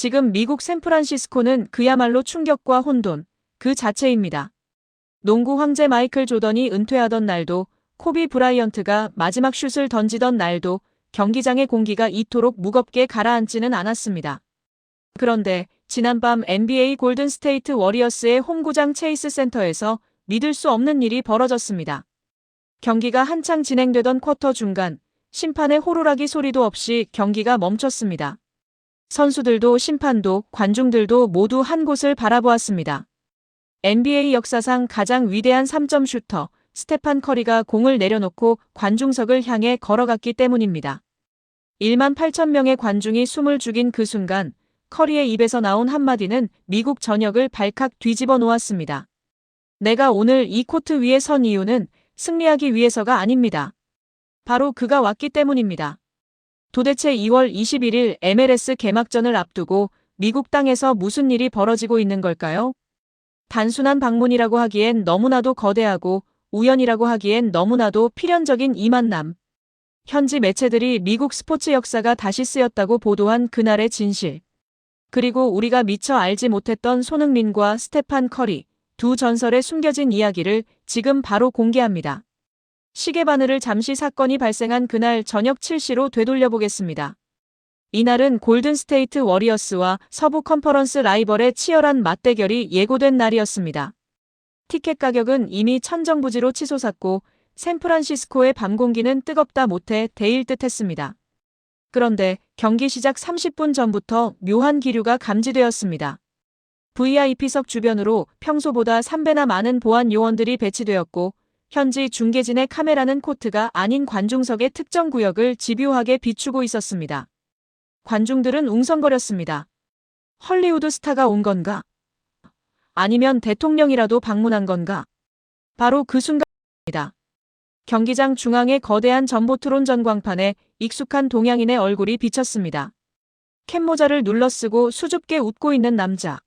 지금 미국 샌프란시스코는 그야말로 충격과 혼돈 그 자체입니다. 농구 황제 마이클 조던이 은퇴하던 날도, 코비 브라이언트가 마지막 슛을 던지던 날도 경기장의 공기가 이토록 무겁게 가라앉지는 않았습니다. 그런데 지난밤 NBA 골든 스테이트 워리어스의 홈구장 체이스 센터에서 믿을 수 없는 일이 벌어졌습니다. 경기가 한창 진행되던 쿼터 중간, 심판의 호루라기 소리도 없이 경기가 멈췄습니다. 선수들도 심판도 관중들도 모두 한 곳을 바라보았습니다. NBA 역사상 가장 위대한 3점 슈터 스테판 커리가 공을 내려놓고 관중석을 향해 걸어갔기 때문입니다. 1만 8천 명의 관중이 숨을 죽인 그 순간, 커리의 입에서 나온 한마디는 미국 전역을 발칵 뒤집어 놓았습니다. 내가 오늘 이 코트 위에 선 이유는 승리하기 위해서가 아닙니다. 바로 그가 왔기 때문입니다. 도대체 2월 21일 MLS 개막전을 앞두고 미국 땅에서 무슨 일이 벌어지고 있는 걸까요? 단순한 방문이라고 하기엔 너무나도 거대하고 우연이라고 하기엔 너무나도 필연적인 이 만남. 현지 매체들이 미국 스포츠 역사가 다시 쓰였다고 보도한 그날의 진실. 그리고 우리가 미처 알지 못했던 손흥민과 스테판 커리, 두 전설의 숨겨진 이야기를 지금 바로 공개합니다. 시계바늘을 잠시 사건이 발생한 그날 저녁 7시로 되돌려보겠습니다. 이날은 골든 스테이트 워리어스와 서부 컨퍼런스 라이벌의 치열한 맞대결이 예고된 날이었습니다. 티켓 가격은 이미 천정부지로 치솟았고 샌프란시스코의 밤 공기는 뜨겁다 못해 데일 듯했습니다. 그런데 경기 시작 30분 전부터 묘한 기류가 감지되었습니다. VIP석 주변으로 평소보다 3배나 많은 보안 요원들이 배치되었고 현지 중계진의 카메라는 코트가 아닌 관중석의 특정 구역을 집요하게 비추고 있었습니다. 관중들은 웅성거렸습니다. 헐리우드 스타가 온 건가? 아니면 대통령이라도 방문한 건가? 바로 그 순간입니다. 경기장 중앙의 거대한 전보트론 전광판에 익숙한 동양인의 얼굴이 비쳤습니다. 캡모자를 눌러쓰고 수줍게 웃고 있는 남자.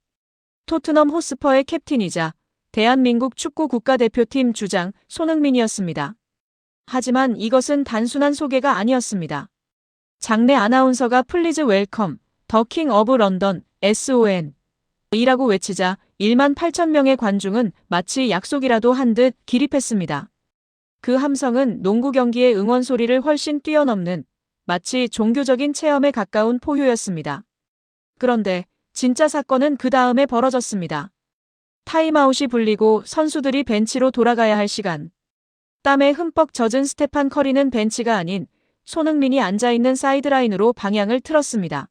토트넘 호스퍼의 캡틴이자 대한민국 축구 국가대표팀 주장 손흥민이었습니다. 하지만 이것은 단순한 소개가 아니었습니다. 장내 아나운서가 플리즈 웰컴, 더 킹 오브 런던, SON 이라고 외치자 1만 8천 명의 관중은 마치 약속이라도 한 듯 기립했습니다. 그 함성은 농구 경기의 응원 소리를 훨씬 뛰어넘는 마치 종교적인 체험에 가까운 포효였습니다. 그런데 진짜 사건은 그 다음에 벌어졌습니다. 타임아웃이 불리고 선수들이 벤치로 돌아가야 할 시간. 땀에 흠뻑 젖은 스테판 커리는 벤치가 아닌 손흥민이 앉아있는 사이드라인으로 방향을 틀었습니다.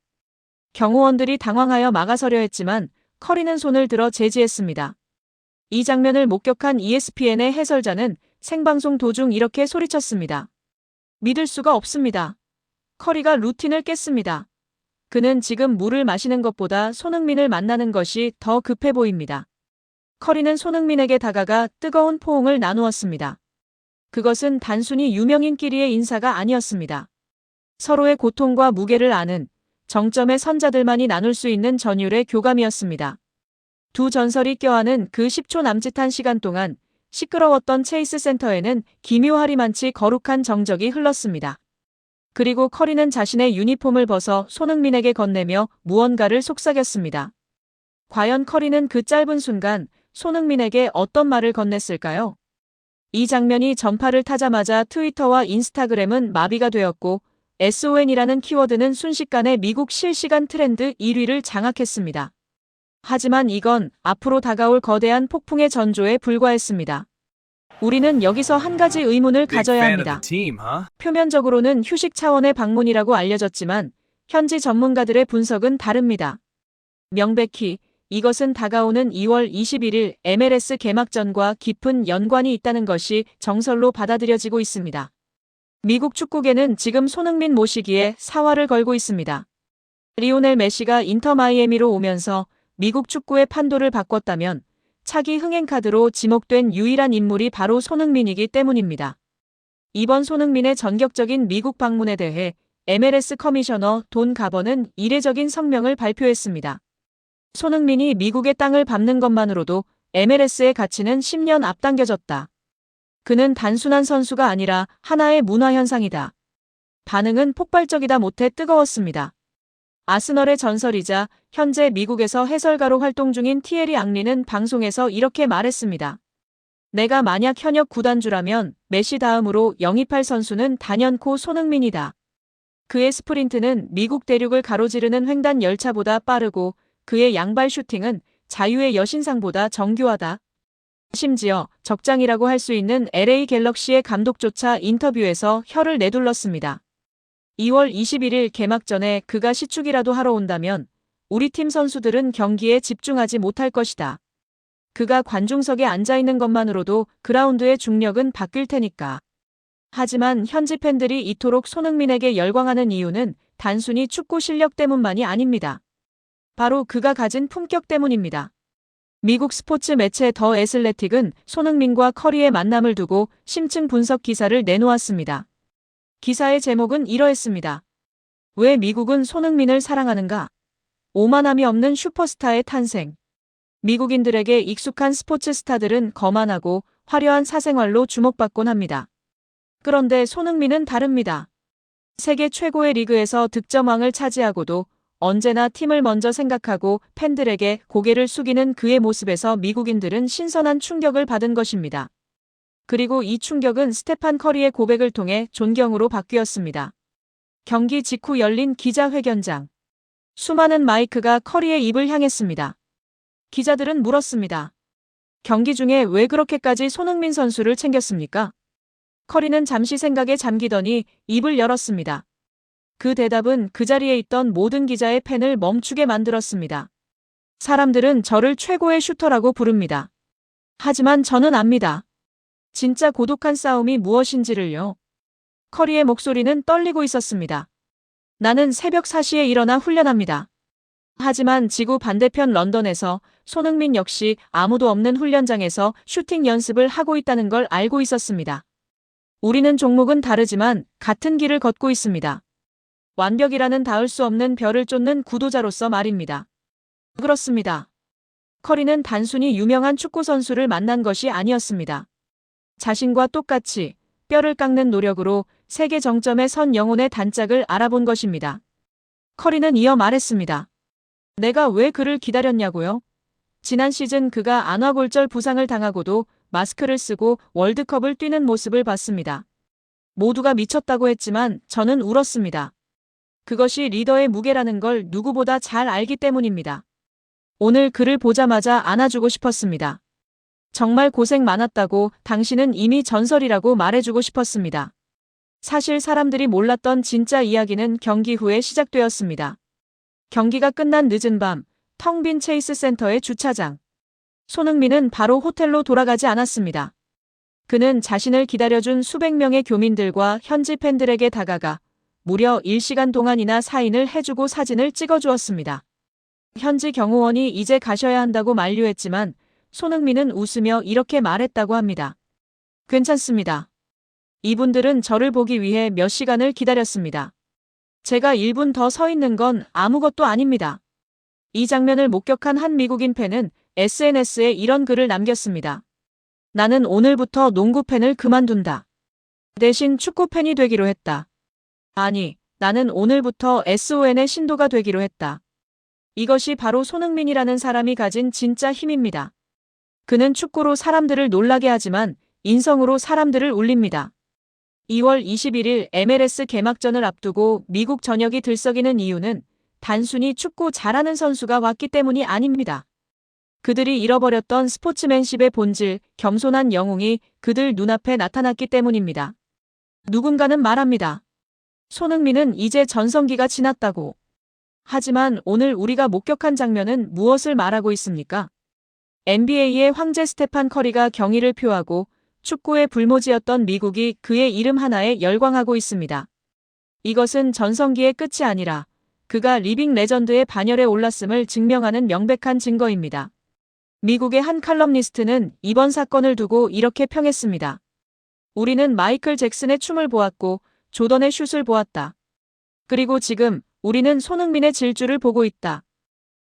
경호원들이 당황하여 막아서려 했지만 커리는 손을 들어 제지했습니다. 이 장면을 목격한 ESPN의 해설자는 생방송 도중 이렇게 소리쳤습니다. 믿을 수가 없습니다. 커리가 루틴을 깼습니다. 그는 지금 물을 마시는 것보다 손흥민을 만나는 것이 더 급해 보입니다. 커리는 손흥민에게 다가가 뜨거운 포옹을 나누었습니다. 그것은 단순히 유명인끼리의 인사가 아니었습니다. 서로의 고통과 무게를 아는 정점의 선자들만이 나눌 수 있는 전율의 교감이었습니다. 두 전설이 껴안은 그 10초 남짓한 시간 동안 시끄러웠던 체이스 센터에는 기묘하리만치 거룩한 정적이 흘렀습니다. 그리고 커리는 자신의 유니폼을 벗어 손흥민에게 건네며 무언가를 속삭였습니다. 과연 커리는 그 짧은 순간 손흥민에게 어떤 말을 건넸을까요? 이 장면이 전파를 타자마자 트위터와 인스타그램은 마비가 되었고 SON이라는 키워드는 순식간에 미국 실시간 트렌드 1위를 장악했습니다. 하지만 이건 앞으로 다가올 거대한 폭풍의 전조에 불과했습니다. 우리는 여기서 한 가지 의문을 가져야 합니다. 표면적으로는 휴식 차원의 방문이라고 알려졌지만 현지 전문가들의 분석은 다릅니다. 명백히 이것은 다가오는 2월 21일 MLS 개막전과 깊은 연관이 있다는 것이 정설로 받아들여지고 있습니다. 미국 축구계는 지금 손흥민 모시기에 사활을 걸고 있습니다. 리오넬 메시가 인터 마이애미로 오면서 미국 축구의 판도를 바꿨다면 차기 흥행카드로 지목된 유일한 인물이 바로 손흥민이기 때문입니다. 이번 손흥민의 전격적인 미국 방문에 대해 MLS 커미셔너 돈 가버는 이례적인 성명을 발표했습니다. 손흥민이 미국의 땅을 밟는 것만으로도 MLS의 가치는 10년 앞당겨졌다. 그는 단순한 선수가 아니라 하나의 문화현상이다. 반응은 폭발적이다 못해 뜨거웠습니다. 아스널의 전설이자 현재 미국에서 해설가로 활동 중인 티에리 앙리는 방송에서 이렇게 말했습니다. 내가 만약 현역 구단주라면 메시 다음으로 영입할 선수는 단연코 손흥민이다. 그의 스프린트는 미국 대륙을 가로지르는 횡단 열차보다 빠르고 그의 양발 슈팅은 자유의 여신상보다 정교하다. 심지어 적장이라고 할 수 있는 LA 갤럭시의 감독조차 인터뷰에서 혀를 내둘렀습니다. 2월 21일 개막전에 그가 시축이라도 하러 온다면 우리 팀 선수들은 경기에 집중하지 못할 것이다. 그가 관중석에 앉아있는 것만으로도 그라운드의 중력은 바뀔 테니까. 하지만 현지 팬들이 이토록 손흥민에게 열광하는 이유는 단순히 축구 실력 때문만이 아닙니다. 바로 그가 가진 품격 때문입니다. 미국 스포츠 매체 더 애슬레틱은 손흥민과 커리의 만남을 두고 심층 분석 기사를 내놓았습니다. 기사의 제목은 이러했습니다. 왜 미국은 손흥민을 사랑하는가? 오만함이 없는 슈퍼스타의 탄생. 미국인들에게 익숙한 스포츠 스타들은 거만하고 화려한 사생활로 주목받곤 합니다. 그런데 손흥민은 다릅니다. 세계 최고의 리그에서 득점왕을 차지하고도 언제나 팀을 먼저 생각하고 팬들에게 고개를 숙이는 그의 모습에서 미국인들은 신선한 충격을 받은 것입니다. 그리고 이 충격은 스테판 커리의 고백을 통해 존경으로 바뀌었습니다. 경기 직후 열린 기자회견장. 수많은 마이크가 커리의 입을 향했습니다. 기자들은 물었습니다. 경기 중에 왜 그렇게까지 손흥민 선수를 챙겼습니까? 커리는 잠시 생각에 잠기더니 입을 열었습니다. 그 대답은 그 자리에 있던 모든 기자의 펜을 멈추게 만들었습니다. 사람들은 저를 최고의 슈터라고 부릅니다. 하지만 저는 압니다. 진짜 고독한 싸움이 무엇인지를요. 커리의 목소리는 떨리고 있었습니다. 나는 새벽 4시에 일어나 훈련합니다. 하지만 지구 반대편 런던에서 손흥민 역시 아무도 없는 훈련장에서 슈팅 연습을 하고 있다는 걸 알고 있었습니다. 우리는 종목은 다르지만 같은 길을 걷고 있습니다. 완벽이라는 닿을 수 없는 별을 쫓는 구도자로서 말입니다. 그렇습니다. 커리는 단순히 유명한 축구 선수를 만난 것이 아니었습니다. 자신과 똑같이 뼈를 깎는 노력으로 세계 정점에 선 영혼의 단짝을 알아본 것입니다. 커리는 이어 말했습니다. 내가 왜 그를 기다렸냐고요? 지난 시즌 그가 안와골절 부상을 당하고도 마스크를 쓰고 월드컵을 뛰는 모습을 봤습니다. 모두가 미쳤다고 했지만 저는 울었습니다. 그것이 리더의 무게라는 걸 누구보다 잘 알기 때문입니다. 오늘 그를 보자마자 안아주고 싶었습니다. 정말 고생 많았다고 당신은 이미 전설이라고 말해주고 싶었습니다. 사실 사람들이 몰랐던 진짜 이야기는 경기 후에 시작되었습니다. 경기가 끝난 늦은 밤, 텅 빈 체이스 센터의 주차장. 손흥민은 바로 호텔로 돌아가지 않았습니다. 그는 자신을 기다려준 수백 명의 교민들과 현지 팬들에게 다가가 무려 1시간 동안이나 사인을 해주고 사진을 찍어주었습니다. 현지 경호원이 이제 가셔야 한다고 만류했지만 손흥민은 웃으며 이렇게 말했다고 합니다. 괜찮습니다. 이분들은 저를 보기 위해 몇 시간을 기다렸습니다. 제가 1분 더 서 있는 건 아무것도 아닙니다. 이 장면을 목격한 한 미국인 팬은 SNS에 이런 글을 남겼습니다. 나는 오늘부터 농구 팬을 그만둔다. 대신 축구 팬이 되기로 했다. 아니, 나는 오늘부터 SON의 신도가 되기로 했다. 이것이 바로 손흥민이라는 사람이 가진 진짜 힘입니다. 그는 축구로 사람들을 놀라게 하지만 인성으로 사람들을 울립니다. 2월 21일 MLS 개막전을 앞두고 미국 전역이 들썩이는 이유는 단순히 축구 잘하는 선수가 왔기 때문이 아닙니다. 그들이 잃어버렸던 스포츠맨십의 본질, 겸손한 영웅이 그들 눈앞에 나타났기 때문입니다. 누군가는 말합니다. 손흥민은 이제 전성기가 지났다고. 하지만 오늘 우리가 목격한 장면은 무엇을 말하고 있습니까? NBA의 황제 스테판 커리가 경의를 표하고 축구의 불모지였던 미국이 그의 이름 하나에 열광하고 있습니다. 이것은 전성기의 끝이 아니라 그가 리빙 레전드의 반열에 올랐음을 증명하는 명백한 증거입니다. 미국의 한 칼럼니스트는 이번 사건을 두고 이렇게 평했습니다. 우리는 마이클 잭슨의 춤을 보았고 조던의 슛을 보았다. 그리고 지금 우리는 손흥민의 질주를 보고 있다.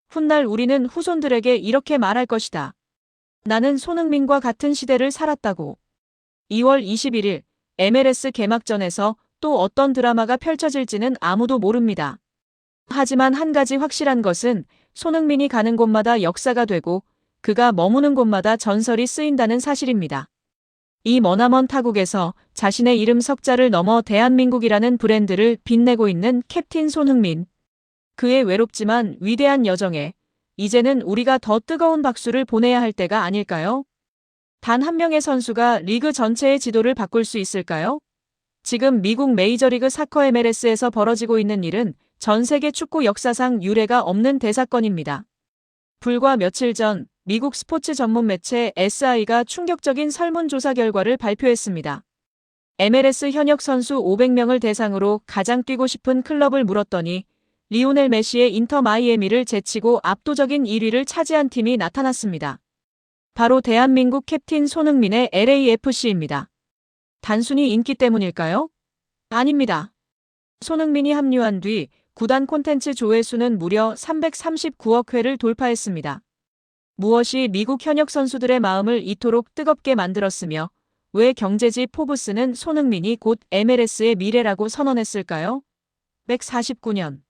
훗날 우리는 후손들에게 이렇게 말할 것이다. 나는 손흥민과 같은 시대를 살았다고. 2월 21일 MLS 개막전에서 또 어떤 드라마가 펼쳐질지는 아무도 모릅니다. 하지만 한 가지 확실한 것은 손흥민이 가는 곳마다 역사가 되고 그가 머무는 곳마다 전설이 쓰인다는 사실입니다. 이 머나먼 타국에서 자신의 이름 석자를 넘어 대한민국이라는 브랜드를 빛내고 있는 캡틴 손흥민. 그의 외롭지만 위대한 여정에 이제는 우리가 더 뜨거운 박수를 보내야 할 때가 아닐까요? 단 한 명의 선수가 리그 전체의 지도를 바꿀 수 있을까요? 지금 미국 메이저리그 사커 MLS에서 벌어지고 있는 일은 전 세계 축구 역사상 유례가 없는 대사건입니다. 불과 며칠 전 미국 스포츠 전문 매체 SI가 충격적인 설문조사 결과를 발표했습니다. MLS 현역 선수 500명을 대상으로 가장 뛰고 싶은 클럽을 물었더니 리오넬 메시의 인터 마이애미를 제치고 압도적인 1위를 차지한 팀이 나타났습니다. 바로 대한민국 캡틴 손흥민의 LAFC입니다. 단순히 인기 때문일까요? 아닙니다. 손흥민이 합류한 뒤 구단 콘텐츠 조회수는 무려 339억 회를 돌파했습니다. 무엇이 미국 현역 선수들의 마음을 이토록 뜨겁게 만들었으며 왜 경제지 포브스는 손흥민이 곧 MLS의 미래라고 선언했을까요? 149년.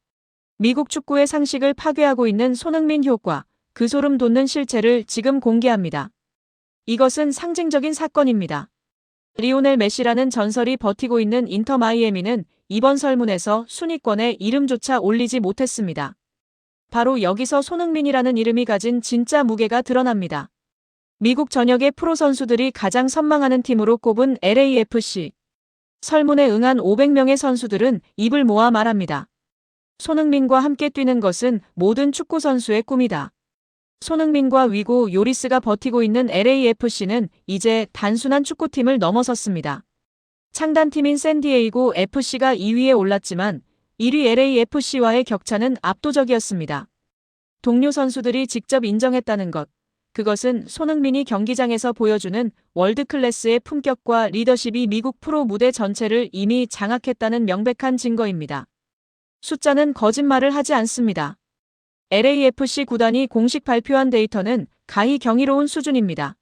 미국 축구의 상식을 파괴하고 있는 손흥민 효과, 그 소름 돋는 실체를 지금 공개합니다. 이것은 상징적인 사건입니다. 리오넬 메시라는 전설이 버티고 있는 인터 마이애미는 이번 설문에서 순위권에 이름조차 올리지 못했습니다. 바로 여기서 손흥민이라는 이름이 가진 진짜 무게가 드러납니다. 미국 전역의 프로 선수들이 가장 선망하는 팀으로 꼽은 LAFC. 설문에 응한 500명의 선수들은 입을 모아 말합니다. 손흥민과 함께 뛰는 것은 모든 축구 선수의 꿈이다. 손흥민과 위고 요리스가 버티고 있는 LAFC는 이제 단순한 축구팀을 넘어섰습니다. 창단팀인 샌디에이고 FC가 2위에 올랐지만 1위 LAFC와의 격차는 압도적이었습니다. 동료 선수들이 직접 인정했다는 것. 그것은 손흥민이 경기장에서 보여주는 월드클래스의 품격과 리더십이 미국 프로 무대 전체를 이미 장악했다는 명백한 증거입니다. 숫자는 거짓말을 하지 않습니다. LAFC 구단이 공식 발표한 데이터는 가히 경이로운 수준입니다.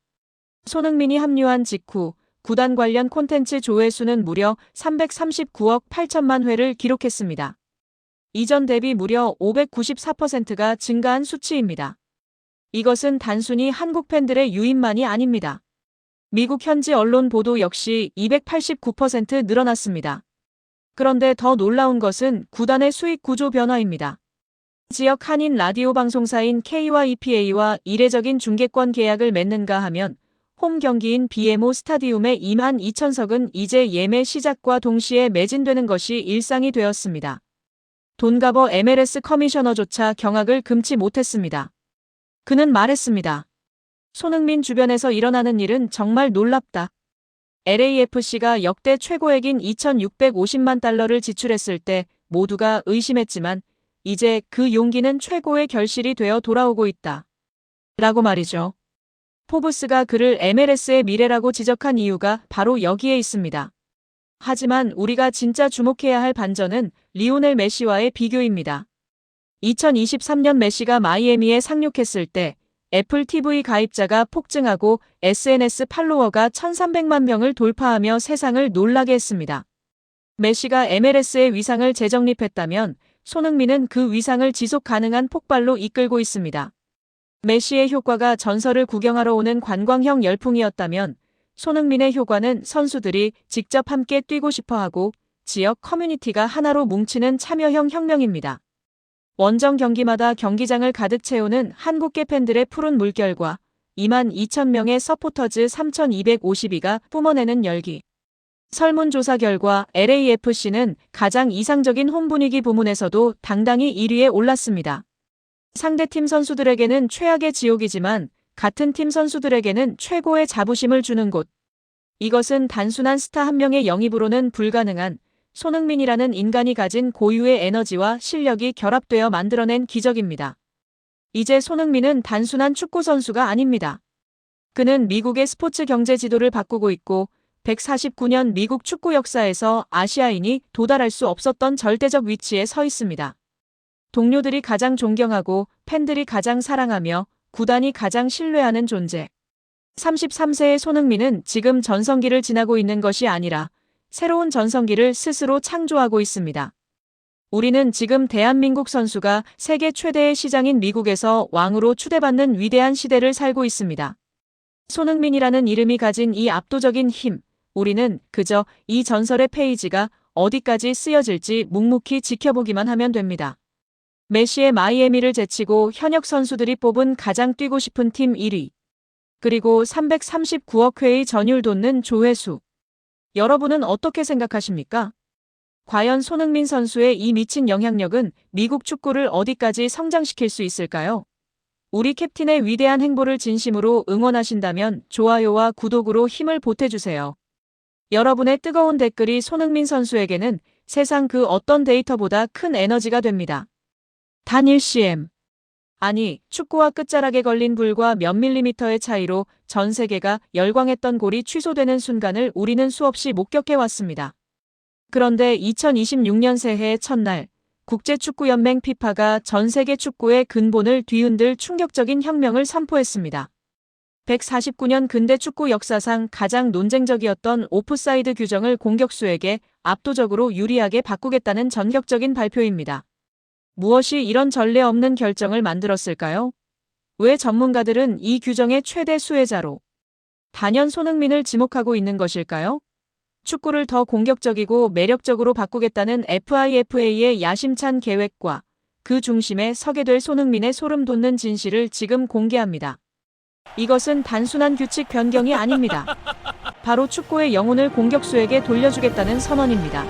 손흥민이 합류한 직후 구단 관련 콘텐츠 조회수는 무려 339억 8천만 회를 기록했습니다. 이전 대비 무려 594%가 증가한 수치입니다. 이것은 단순히 한국 팬들의 유입만이 아닙니다. 미국 현지 언론 보도 역시 289% 늘어났습니다. 그런데 더 놀라운 것은 구단의 수익 구조 변화입니다. 지역 한인 라디오 방송사인 KYPA와 이례적인 중계권 계약을 맺는가 하면 홈 경기인 BMO 스타디움의 2만 2천석은 이제 예매 시작과 동시에 매진되는 것이 일상이 되었습니다. 돈가버 MLS 커미셔너조차 경악을 금치 못했습니다. 그는 말했습니다. 손흥민 주변에서 일어나는 일은 정말 놀랍다. LAFC가 역대 최고액인 2,650만 달러를 지출했을 때 모두가 의심했지만 이제 그 용기는 최고의 결실이 되어 돌아오고 있다. 라고 말이죠. 포브스가 그를 MLS의 미래라고 지적한 이유가 바로 여기에 있습니다. 하지만 우리가 진짜 주목해야 할 반전은 리오넬 메시와의 비교입니다. 2023년 메시가 마이애미에 상륙했을 때 애플 TV 가입자가 폭증하고 SNS 팔로워가 1,300만 명을 돌파하며 세상을 놀라게 했습니다. 메시가 MLS의 위상을 재정립했다면 손흥민은 그 위상을 지속 가능한 폭발로 이끌고 있습니다. 메시의 효과가 전설을 구경하러 오는 관광형 열풍이었다면 손흥민의 효과는 선수들이 직접 함께 뛰고 싶어하고 지역 커뮤니티가 하나로 뭉치는 참여형 혁명입니다. 원정 경기마다 경기장을 가득 채우는 한국계 팬들의 푸른 물결과 2만 2천 명의 서포터즈 3,252가 뿜어내는 열기. 설문조사 결과 LAFC는 가장 이상적인 홈 분위기 부문에서도 당당히 1위에 올랐습니다. 상대팀 선수들에게는 최악의 지옥이지만 같은 팀 선수들에게는 최고의 자부심을 주는 곳. 이것은 단순한 스타 한 명의 영입으로는 불가능한 손흥민이라는 인간이 가진 고유의 에너지와 실력이 결합되어 만들어낸 기적입니다. 이제 손흥민은 단순한 축구 선수가 아닙니다. 그는 미국의 스포츠 경제 지도를 바꾸고 있고 149년 미국 축구 역사에서 아시아인이 도달할 수 없었던 절대적 위치에 서 있습니다. 동료들이 가장 존경하고 팬들이 가장 사랑하며 구단이 가장 신뢰하는 존재. 33세의 손흥민은 지금 전성기를 지나고 있는 것이 아니라 새로운 전성기를 스스로 창조하고 있습니다. 우리는 지금 대한민국 선수가 세계 최대의 시장인 미국에서 왕으로 추대받는 위대한 시대를 살고 있습니다. 손흥민이라는 이름이 가진 이 압도적인 힘, 우리는 그저 이 전설의 페이지가 어디까지 쓰여질지 묵묵히 지켜보기만 하면 됩니다. 메시의 마이애미를 제치고 현역 선수들이 뽑은 가장 뛰고 싶은 팀 1위. 그리고 339억 회의 전율 돋는 조회수. 여러분은 어떻게 생각하십니까? 과연 손흥민 선수의 이 미친 영향력은 미국 축구를 어디까지 성장시킬 수 있을까요? 우리 캡틴의 위대한 행보를 진심으로 응원하신다면 좋아요와 구독으로 힘을 보태주세요. 여러분의 뜨거운 댓글이 손흥민 선수에게는 세상 그 어떤 데이터보다 큰 에너지가 됩니다. 단 1cm. 아니, 축구와 끝자락에 걸린 불과 몇 밀리미터의 차이로 전 세계가 열광했던 골이 취소되는 순간을 우리는 수없이 목격해왔습니다. 그런데 2026년 새해 첫날, 국제축구연맹 피파가 전 세계 축구의 근본을 뒤흔들 충격적인 혁명을 선포했습니다. 149년 근대 축구 역사상 가장 논쟁적이었던 오프사이드 규정을 공격수에게 압도적으로 유리하게 바꾸겠다는 전격적인 발표입니다. 무엇이 이런 전례 없는 결정을 만들었을까요? 왜 전문가들은 이 규정의 최대 수혜자로 단연 손흥민을 지목하고 있는 것일까요? 축구를 더 공격적이고 매력적으로 바꾸겠다는 FIFA의 야심찬 계획과 그 중심에 서게 될 손흥민의 소름 돋는 진실을 지금 공개합니다. 이것은 단순한 규칙 변경이 아닙니다. 바로 축구의 영혼을 공격수에게 돌려주겠다는 선언입니다.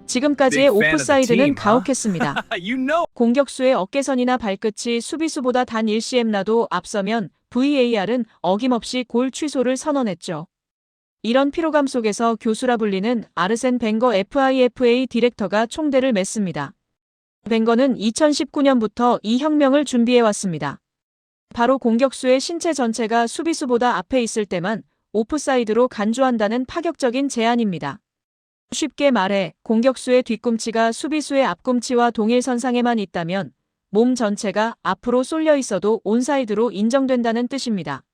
지금까지의 오프사이드는 가혹했습니다. 공격수의 어깨선이나 발끝이 수비수보다 단 1cm 나도 앞서면 VAR은 어김없이 골 취소를 선언했죠. 이런 피로감 속에서 교수라 불리는 아르센 벵거 FIFA 디렉터가 총대를 맸습니다. 벵거는 2019년부터 이 혁명을 준비해왔습니다. 바로 공격수의 신체 전체가 수비수보다 앞에 있을 때만 오프사이드로 간주한다는 파격적인 제안입니다. 쉽게 말해 공격수의 뒤꿈치가 수비수의 앞꿈치와 동일선상에만 있다면 몸 전체가 앞으로 쏠려 있어도 온사이드로 인정된다는 뜻입니다.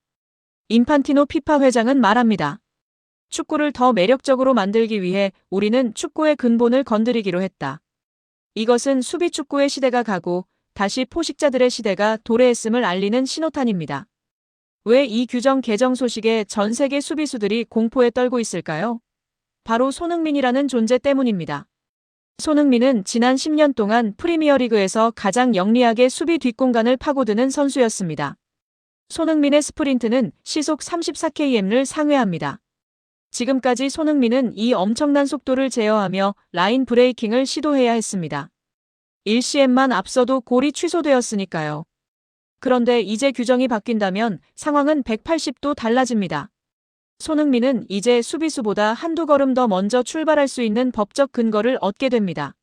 인판티노 피파 회장은 말합니다. 축구를 더 매력적으로 만들기 위해 우리는 축구의 근본을 건드리기로 했다. 이것은 수비 축구의 시대가 가고 다시 포식자들의 시대가 도래했음을 알리는 신호탄입니다. 왜 이 규정 개정 소식에 전 세계 수비수들이 공포에 떨고 있을까요? 바로 손흥민이라는 존재 때문입니다. 손흥민은 지난 10년 동안 프리미어리그에서 가장 영리하게 수비 뒷공간을 파고드는 선수였습니다. 손흥민의 스프린트는 시속 34km를 상회합니다. 지금까지 손흥민은 이 엄청난 속도를 제어하며 라인 브레이킹을 시도해야 했습니다. 1cm만 앞서도 골이 취소되었으니까요. 그런데 이제 규정이 바뀐다면 상황은 180도 달라집니다. 손흥민은 이제 수비수보다 한두 걸음 더 먼저 출발할 수 있는 법적 근거를 얻게 됩니다.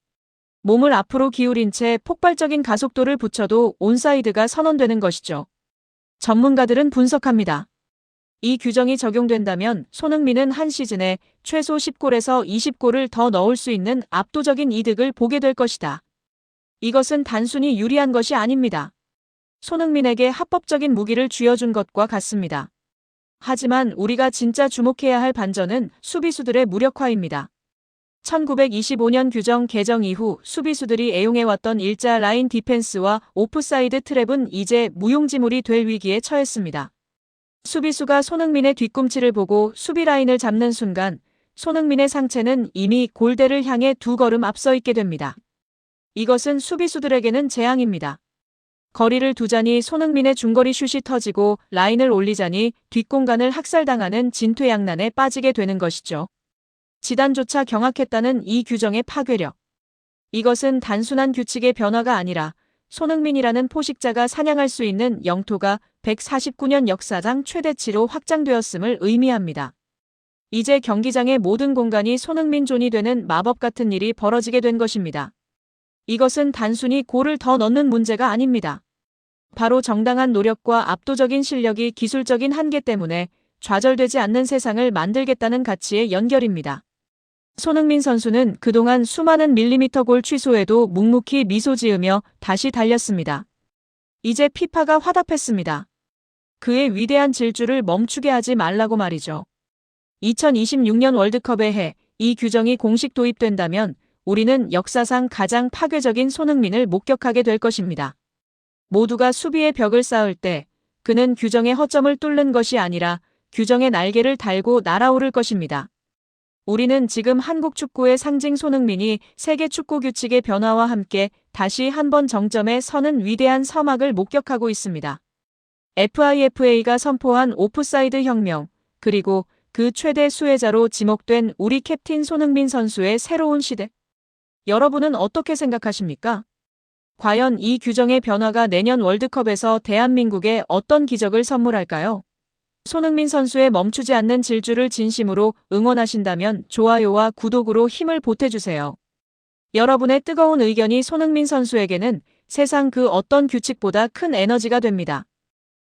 몸을 앞으로 기울인 채 폭발적인 가속도를 붙여도 온사이드가 선언되는 것이죠. 전문가들은 분석합니다. 이 규정이 적용된다면 손흥민은 한 시즌에 최소 10골에서 20골을 더 넣을 수 있는 압도적인 이득을 보게 될 것이다. 이것은 단순히 유리한 것이 아닙니다. 손흥민에게 합법적인 무기를 쥐어준 것과 같습니다. 하지만 우리가 진짜 주목해야 할 반전은 수비수들의 무력화입니다. 1925년 규정 개정 이후 수비수들이 애용해왔던 일자 라인 디펜스와 오프사이드 트랩은 이제 무용지물이 될 위기에 처했습니다. 수비수가 손흥민의 뒤꿈치를 보고 수비 라인을 잡는 순간 손흥민의 상체는 이미 골대를 향해 두 걸음 앞서 있게 됩니다. 이것은 수비수들에게는 재앙입니다. 거리를 두자니 손흥민의 중거리 슛이 터지고 라인을 올리자니 뒷공간을 학살당하는 진퇴양난에 빠지게 되는 것이죠. 지단조차 경악했다는 이 규정의 파괴력. 이것은 단순한 규칙의 변화가 아니라 손흥민이라는 포식자가 사냥할 수 있는 영토가 149년 역사상 최대치로 확장되었음을 의미합니다. 이제 경기장의 모든 공간이 손흥민 존이 되는 마법 같은 일이 벌어지게 된 것입니다. 이것은 단순히 골을 더 넣는 문제가 아닙니다. 바로 정당한 노력과 압도적인 실력이 기술적인 한계 때문에 좌절되지 않는 세상을 만들겠다는 가치의 연결입니다. 손흥민 선수는 그동안 수많은 밀리미터 골 취소에도 묵묵히 미소 지으며 다시 달렸습니다. 이제 피파가 화답했습니다. 그의 위대한 질주를 멈추게 하지 말라고 말이죠. 2026년 월드컵의 해, 이 규정이 공식 도입된다면 우리는 역사상 가장 파괴적인 손흥민을 목격하게 될 것입니다. 모두가 수비의 벽을 쌓을 때 그는 규정의 허점을 뚫는 것이 아니라 규정의 날개를 달고 날아오를 것입니다. 우리는 지금 한국 축구의 상징 손흥민이 세계 축구 규칙의 변화와 함께 다시 한번 정점에 서는 위대한 서막을 목격하고 있습니다. FIFA가 선포한 오프사이드 혁명, 그리고 그 최대 수혜자로 지목된 우리 캡틴 손흥민 선수의 새로운 시대. 여러분은 어떻게 생각하십니까? 과연 이 규정의 변화가 내년 월드컵에서 대한민국에 어떤 기적을 선물할까요? 손흥민 선수의 멈추지 않는 질주를 진심으로 응원하신다면 좋아요와 구독으로 힘을 보태주세요. 여러분의 뜨거운 의견이 손흥민 선수에게는 세상 그 어떤 규칙보다 큰 에너지가 됩니다.